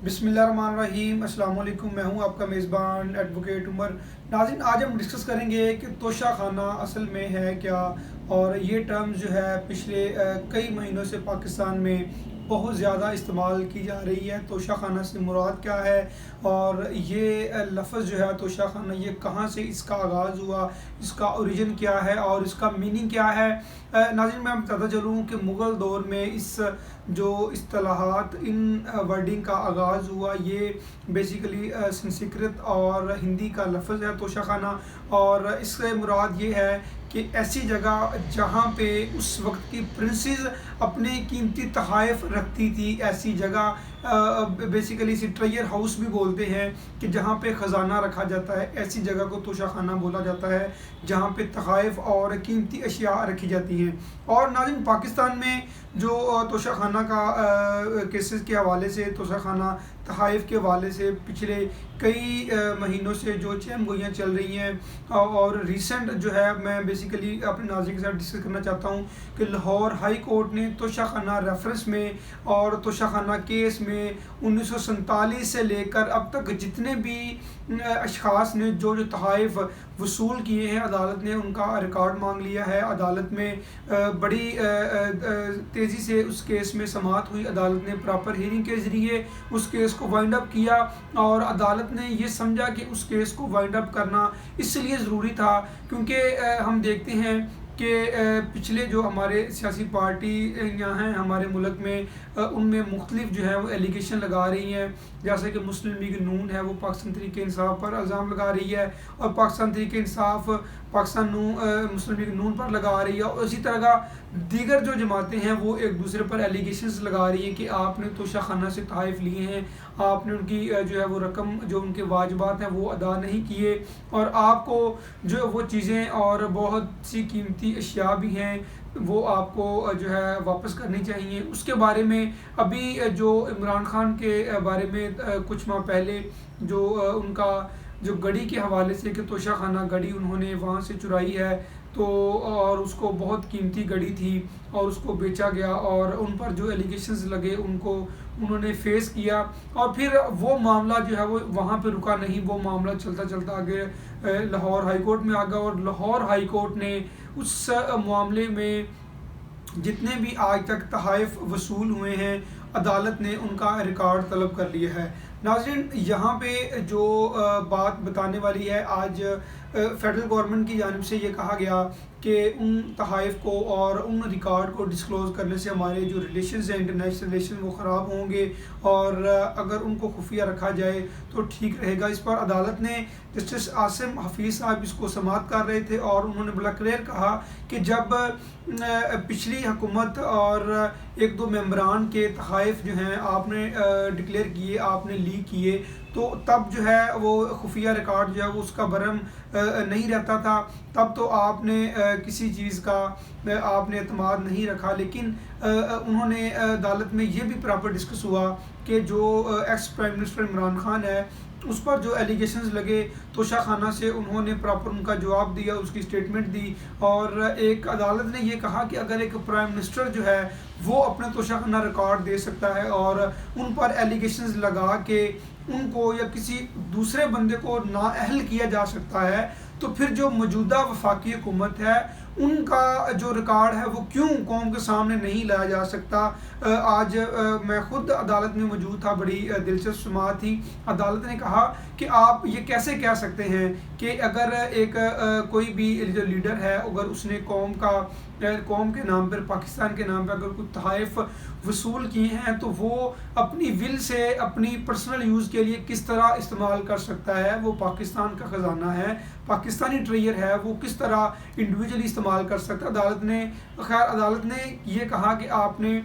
बिस्मिल्लाहिर्रहमानिर्रहीम। अस्सलाम वालेकुम। मैं हूं आपका मेज़बान एडवोकेट उमर। नाज़रीन, आज हम डिस्कस करेंगे कि तोशा खाना असल में है क्या, और ये टर्म जो है पिछले कई महीनों से पाकिस्तान में बहुत ज़्यादा इस्तेमाल की जा रही है। तोशा खाना से मुराद क्या है, और ये लफ्ज़ जो है तोशा खाना, ये कहाँ से इसका आगाज़ हुआ, इसका ओरिजिन क्या है और इसका मीनिंग क्या है। नाज़रीन, मैं बताता चलूँ कि मुग़ल दौर में इस जो इस्तिलाहात, इन वर्डिंग का आगाज़ हुआ, ये बेसिकली संस्कृत और हिंदी का लफ्ज़ है तोशा खाना। और इससे मुराद ये है कि ऐसी जगह जहाँ पे उस वक्त की प्रिंसेस अपने कीमती तोहफ़े रखती थी, ऐसी जगह बेसिकली इसे ट्रेजर हाउस भी बोलते हैं, कि जहाँ पे ख़जाना रखा जाता है, ऐसी जगह को तोशा खाना बोला जाता है जहाँ पे तोहफ़े और कीमती अशिया रखी जाती हैं। और नाज़रीन, पाकिस्तान में जो तोशा खाना का केसेस के हवाले से, तोशा खाना तोहफ़े के हवाले से पिछले कई महीनों से जो चहम गोइयाँ चल रही हैं, और रिसेंट जो है, मैं बेसिकली अपने नाज़रीन के साथ डिस्कस करना चाहता हूँ कि लाहौर हाई कोर्ट ने तोशा खाना रेफरेंस में और तोशा खाना केस में 1947 से लेकर अब तक जितने भी अशख़ास ने जो जो तोहफ़े वसूल किए हैं, अदालत ने उनका रिकॉर्ड मांग लिया है। अदालत में बड़ी तेज़ी से उस केस में समाअत हुई। अदालत ने प्रॉपर हियरिंग के ज़रिए उस केस को वाइंड अप किया, और अदालत ने ये समझा कि उस केस को वाइंड अप करना इसलिए ज़रूरी था क्योंकि हम देखते हैं कि पिछले जो हमारे सियासी पार्टी यहाँ हैं हमारे मुल्क में, उनमें मुख्तलिफ जो है वो एलिगेशन लगा रही हैं। जैसे कि मुस्लिम लीग नून है, वो पाकिस्तान तहरीक इंसाफ पर इल्ज़ाम लगा रही है, और पाकिस्तान तहरीक इंसाफ मुस्लिम लीग नून पर लगा रही है, और इसी तरह का दीगर जो जमातें हैं वो एक दूसरे पर एलिगेशंस लगा रही हैं कि आपने तोशा खाना से तोहफ़े लिए हैं, आपने उनकी जो है वो रकम, जो उनके वाजिबात हैं वो अदा नहीं किए, और आपको जो वो चीज़ें और बहुत सी कीमती अशिया भी हैं वो आपको जो है वापस करनी चाहिए। उसके बारे में अभी जो इमरान खान के बारे में कुछ माह पहले जो उनका जो गड़ी के हवाले से, कि तोशा खाना गड़ी उन्होंने वहाँ से चुराई है, तो और उसको बहुत कीमती गड़ी थी और उसको बेचा गया, और उन पर जो एलिगेशंस लगे उनको उन्होंने फेस किया, और फिर वो मामला जो है वो वहाँ पे रुका नहीं, वो मामला चलता चलता आगे लाहौर हाई कोर्ट में आ गया, और लाहौर हाई कोर्ट ने उस मामले में जितने भी आज तक तोहफ़े वसूल हुए हैं, अदालत ने उनका रिकॉर्ड तलब कर लिया है। नाज़रीन, यहाँ पे जो बात बताने वाली है, आज फेडरल गवर्नमेंट की जानिब से ये कहा गया कि उन तोहफ़े को और उन रिकॉर्ड को डिस्क्लोज़ करने से हमारे जो रिलेशंस हैं, इंटरनेशनल रिलेशन, वो ख़राब होंगे, और अगर उनको खुफिया रखा जाए तो ठीक रहेगा। इस पर अदालत ने, जस्टिस आसिम हफीज़ साहब इसको समाअत कर रहे थे, और उन्होंने बड़ा क्लियर कहा कि जब पिछली हुकूमत और एक दो मेंबरान के तोहफ़े जो हैं आपने डिक्लेयर किए, आपने लीक किए, तो तब जो है वो खुफिया रिकॉर्ड जो है वो उसका भरम नहीं रहता था, तब तो आपने किसी चीज़ का आपने एतमाद नहीं रखा। लेकिन उन्होंने अदालत में ये भी प्रॉपर डिस्कस हुआ कि जो ex prime minister Imran Khan है, उस पर जो एलिगेशंस लगे तोशा खाना से, उन्होंने प्रॉपर उनका जवाब दिया, उसकी स्टेटमेंट दी, और एक अदालत ने ये कहा कि अगर एक प्राइम मिनिस्टर जो है वो अपने तोशा खाना रिकॉर्ड दे सकता है और उन पर एलिगेशंस लगा के उनको या किसी दूसरे बंदे को नाअहल किया जा सकता है, तो फिर जो मौजूदा वफाकी हुकूमत है उनका जो रिकॉर्ड है वो क्यों कौम के सामने नहीं लाया जा सकता। आज मैं ख़ुद अदालत में मौजूद था, बड़ी दिलचस्प समाअत थी। अदालत ने कहा कि आप ये कैसे कह सकते हैं कि अगर एक कोई भी जो लीडर है, अगर उसने कौम के नाम पर, पाकिस्तान के नाम पर अगर कोई तोहफ़े वसूल किए हैं, तो वो अपनी विल से अपनी पर्सनल यूज़ के लिए किस तरह इस्तेमाल कर सकता है। वो पाकिस्तान का ख़जाना है, पाकिस्तानी ट्रेजर है, वो किस तरह इंडिविजुअली इस्तेमाल कर सकता है। अदालत ने ये कहा कि आपने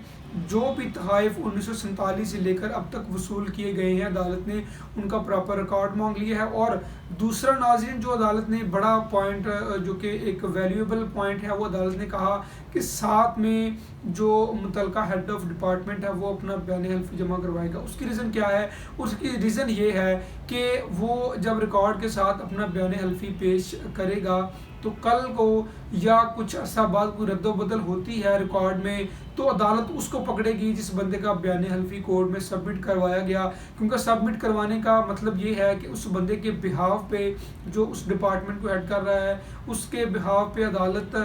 जो भी तोहफ़े 1947 से लेकर अब तक वसूल किए गए हैं, अदालत ने उनका प्रॉपर रिकॉर्ड मांग लिया है। और दूसरा नाज़रीन, जो अदालत ने बड़ा पॉइंट, जो कि एक वैल्यूएबल पॉइंट है, वो अदालत ने कहा कि साथ में जो मुतलका हेड ऑफ डिपार्टमेंट है वो अपना बयान हल्फी जमा करवाएगा। उसकी रीज़न क्या है? उसकी रीज़न ये है कि वो जब रिकॉर्ड के साथ अपना बयान हल्फी पेश करेगा تو کل کو یا کچھ عرصہ بعد کوئی رد و بدل ہوتی ہے ریکارڈ میں تو عدالت اس کو پکڑے گی جس بندے کا بیان حلفی کورٹ میں سبمٹ کروایا گیا، کیونکہ سبمٹ کروانے کا مطلب یہ ہے کہ اس بندے کے بہاف پہ جو اس ڈپارٹمنٹ کو ہیڈ کر رہا ہے اس کے بہاف پہ عدالت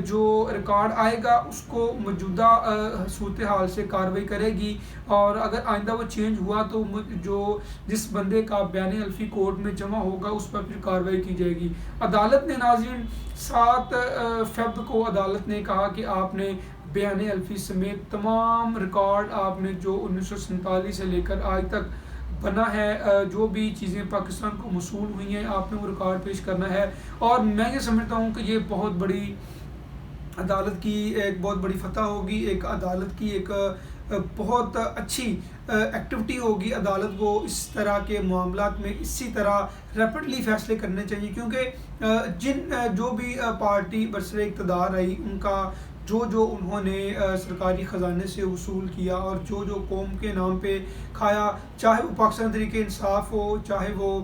جو ریکارڈ آئے گا اس کو موجودہ صورتحال سے کارروائی کرے گی، اور اگر آئندہ وہ چینج ہوا تو جو جس بندے کا بیان حلفی کورٹ میں جمع ہوگا اس پر پھر کارروائی کی جائے گی۔ عدالت نے ناظرین 7 فیب کو عدالت نے کہا کہ آپ نے بیان حلفی سمیت تمام ریکارڈ آپ نے جو 1947 سے لے کر آج تک بنا ہے، جو بھی چیزیں پاکستان کو موصول ہوئی ہیں آپ نے وہ ریکارڈ پیش کرنا ہے۔ اور میں یہ سمجھتا ہوں کہ یہ بہت بڑی عدالت کی ایک بہت بڑی فتح ہوگی، ایک عدالت کی ایک بہت اچھی ایکٹیویٹی ہوگی۔ عدالت کو اس طرح کے معاملات میں اسی طرح ریپڈلی فیصلے کرنے چاہیے، کیونکہ جو بھی پارٹی برسر اقتدار رہی ان کا جو انہوں نے سرکاری خزانے سے وصول کیا اور جو قوم کے نام پہ کھایا، چاہے وہ پاکستان تحریک انصاف ہو، چاہے وہ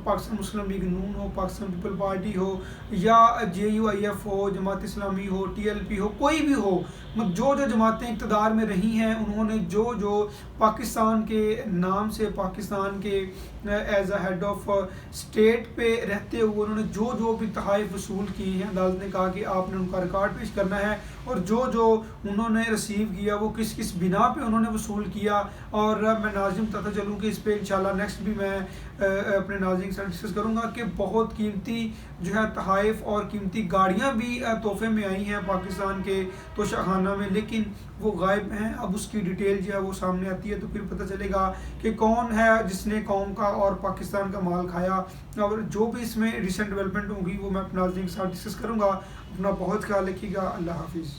پاکستان مسلم لیگ نون ہو، پاکستان پیپل پارٹی ہو، یا JUIF ہو، جماعت اسلامی ہو، TLP ہو، کوئی بھی ہو، جو جماعتیں اقتدار میں رہی ہیں انہوں نے جو پاکستان کے نام سے، پاکستان کے as a head of state پہ رہتے ہوئے انہوں نے جو بھی تحائف وصول کیے ہیں، عدالت نے کہا کہ آپ نے ان کا ریکارڈ پیش کرنا ہے، اور جو انہوں نے ریسیو کیا وہ کس بنا پہ انہوں نے وصول کیا۔ اور میں ناظرین بتاتا چلوں کہ اس پہ انشاءاللہ نیکسٹ بھی میں اپنے ناظرین کے ساتھ ڈسکس کروں گا کہ بہت قیمتی جو ہے تحائف اور قیمتی گاڑیاں بھی تحفے میں آئی ہیں پاکستان کے توشہ خانہ میں، لیکن وہ غائب ہیں۔ اب اس کی ڈیٹیل جو ہے وہ سامنے آتی ہے تو پھر پتہ چلے گا کہ کون ہے جس نے قوم کا اور پاکستان کا مال کھایا، اور جو بھی اس میں ریسنٹ ڈیولپمنٹ ہوگی وہ میں اپنے ناظرین کے ساتھ ڈسکس کروں گا۔ اپنا بہت خیال رکھیے گا، اللہ حافظ۔